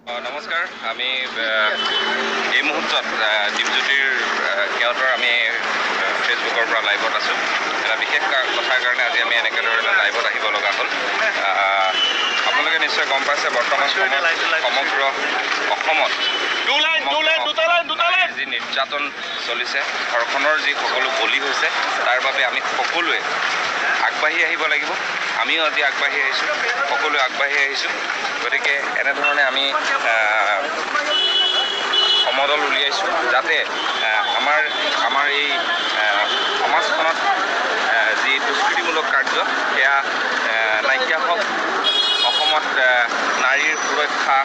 নমস্কাৰ আমি এই মুহূৰ্তত দীপজ্যোতিৰ সিহঁতৰ আমি ফেচবুকৰ পৰা লাইভত আছোঁ এটা বিশেষ কথাৰ কাৰণে আজি আমি এনেকৈ ধৰণে লাইভত আহিব লগা হ'ল আপোনালোকে নিশ্চয় গম পাইছে বৰ্তমান সমগ্ৰ অসমত যি নিৰ্যাতন চলিছে ঘৰখনৰ যি সকলো বলি হৈছে তাৰ বাবে আমি সকলোৱে আগবাঢ়ি আহিব লাগিব আমিও আজি আগবাঢ়ি আহিছোঁ সকলোৱে আগবাঢ়ি আহিছোঁ গতিকে এনেধৰণে আমি সমদল উলিয়াইছোঁ যাতে আমাৰ এই সমাজখনত যি দুষ্কৃতিমূলক কাৰ্য সেয়া নাইকিয়া হওক অসমত নাৰীৰ সুৰক্ষা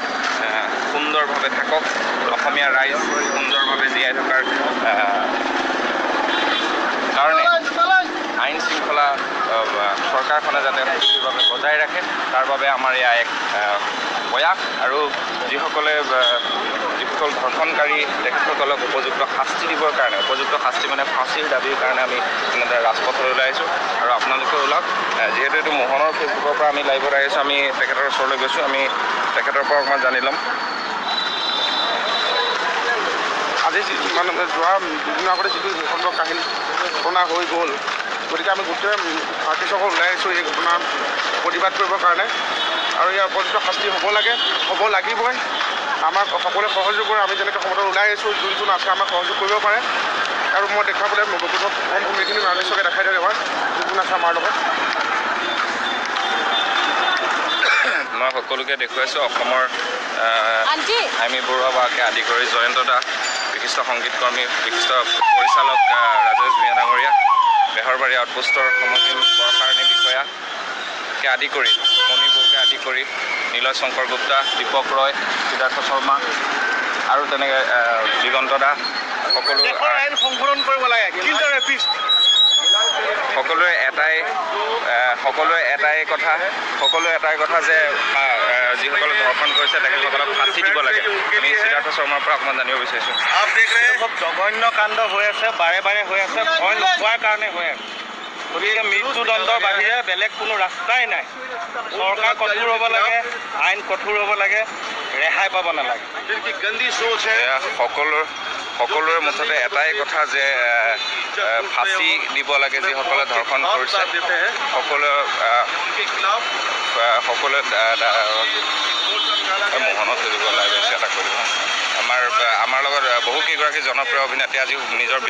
সুন্দৰভাৱে থাকক অসমীয়া ৰাইজ সুন্দৰভাৱে জীয়াই থকাৰ কাৰণে আইন শৃংখলা চৰকাৰখনে যাতে সুস্থিৰভাৱে বজাই ৰাখে তাৰ বাবে আমাৰ এয়া এক প্ৰয়াস আৰু যিসকল ধৰ্ষণকাৰী তেখেতসকলক উপযুক্ত শাস্তি দিবৰ কাৰণে উপযুক্ত শাস্তি মানে ফাঁচীৰ দাবীৰ কাৰণে আমি এনেদৰে ৰাজপথলৈ ওলাই আহিছোঁ আৰু আপোনালোকে ওলাওক যিহেতু এইটো মোহনৰ ফেচবুকৰ পৰা আমি লাইভত আহিছোঁ আমি তেখেতৰ ওচৰলৈ গৈছোঁ আমি তেখেতৰ পৰা অকণমান জানি ল'ম আজি মানে যোৱা দুদিনৰ আগতে যিটো ভূখণ্ড কাহিনী ঘটনা হৈ গ'ল গতিকে আমি গোটেই আৰ্টিষ্টসকল ওলাই আহিছোঁ এই ঘটনা প্ৰতিবাদ কৰিবৰ কাৰণে আৰু ইয়াৰ উপযুক্ত শাস্তি হ'ব লাগিবই আমাক সকলোৱে সহযোগ কৰে আমি যেনেকৈ সমদল ওলাই আহিছোঁ যোন আছে আমাক সহযোগ কৰিব পাৰে আৰু মই দেখাবলৈ কম ভূমিখিনি আৰ্টিষ্টকে দেখাই দিলে হয় যোন আছে আমাৰ লগত মই সকলোকে দেখুৱাইছোঁ অসমৰ আইমী বৰুৱা বাকে আদি কৰি জয়ন্ত দা বিশিষ্ট সংগীতকৰ্মী বিশিষ্ট পৰিচালক ৰাজেশ ভূঞা ডাঙৰীয়া বেহৰবাৰী আউটপোষ্টৰ সমষ্টিৰ বৰষাৰণী বিষয়াকে আদি কৰি মণিপুৰকে আদি কৰি নীলয় শংকৰ গুপ্তা দীপক ৰয় সিদ্ধাৰ্থ শৰ্মা আৰু তেনেকৈ দিগন্ত দা সকলোৱে এটাই কথা যে যিসকলে ধৰ্ষণ কৰিছে তেখেতসকলক ফাঁচি দিব লাগে আমি সিদ্ধাৰ্থ শৰ্মাৰ পৰা অকণমান জানিব বিচাৰিছোঁ খুব জঘন্য কাণ্ড হৈ আছে বাৰে বাৰে হৈ আছে ভয় নোপোৱাৰ কাৰণে হৈ আছে গতিকে মৃত্যুদণ্ডৰ বাহিৰে বেলেগ কোনো ৰাস্তাই নাই চৰকাৰ কঠোৰ হ'ব লাগে আইন কঠোৰ হ'ব লাগে ৰেহাই পাব নালাগে সকলোৰে মুঠতে এটাই কথা যে ফাঁচি দিব লাগে যিসকলে ধৰ্ষণ কৰিছে সকলোৱে মোহনত ধৰিব লাগে এটা কৰিব আমাৰ লগত বহুকেইগৰাকী জনপ্ৰিয় অভিনেত্ৰী আজি নিজৰ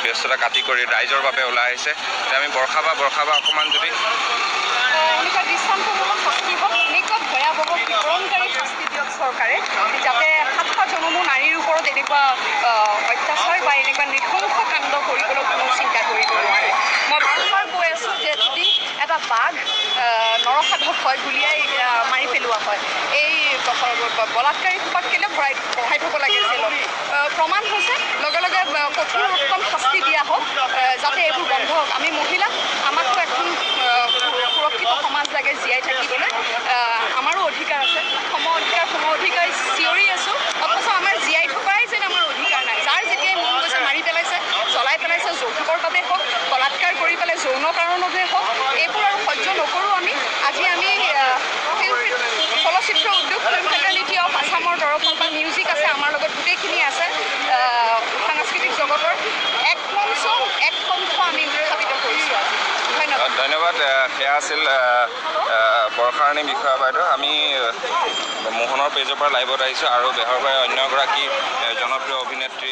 ব্যস্ততা কাটি কৰি ৰাইজৰ বাবে ওলাই আহিছে আমি বৰ্ষা বা অকণমান যদি চৰকাৰে যাতে ৭টা জনমো নাৰীৰ ওপৰত এনেকুৱা অত্যাচাৰ বা এনেকুৱা নৃশংস কাণ্ড কৰিবলৈ কোনো চিন্তা কৰিব নোৱাৰে মই বাৰম্বাৰ কৈ আছোঁ যে যদি এটা বাঘ নৰসাধক হয় গুলিয়াই মাৰি পেলোৱা হয় এই বলাৎকাৰী সোপাক কেলৈ বঢ়াই থ'ব লাগে জেলত প্ৰমাণ হৈছে লগে লগে কঠোৰ উত্তম শাস্তি দিয়া হওক যাতে এইবোৰ বন্ধ হওক আমি মহিলা আমাকতো এখন সুৰক্ষিত সমাজ লাগে জীয়াই থাকিবলৈ আমাৰো অধিকাৰ আছে সম অধিকাৰ চিঞৰি আছোঁ অথচ আমাৰ জীয়াই থকাই যেন আমাৰ অধিকাৰ নাই যাৰ যেতিয়াই মন গৈছে মাৰি পেলাইছে জ্বলাই পেলাইছে যৌতুকৰ বাবে হওক বলাৎকাৰ কৰি পেলাই যৌন কাৰণতে হওক এইবোৰ আৰু সহ্য নকৰোঁ আজি আমি চলচ্চিত্ৰ উদ্যোগ ফিল্ম ফেটাৰ্নিটি অফ আছামৰ তৰফৰ পৰা মিউজিক আছে আমাৰ লগত গোটেইখিনি আছে সাংস্কৃতিক জগতৰ এক মঞ্চ এক কণ্ঠ আমি স্থাপিত কৰিছোঁ আজি ধন্যবাদ সেয়া আছিল বৰষাৰণী বিষয়া বাইদেউ আমি মোহনৰ পেজৰ পৰা লাইভত আহিছোঁ আৰু বেহৰবাৰীৰ অন্য এগৰাকী জনপ্ৰিয় অভিনেত্ৰী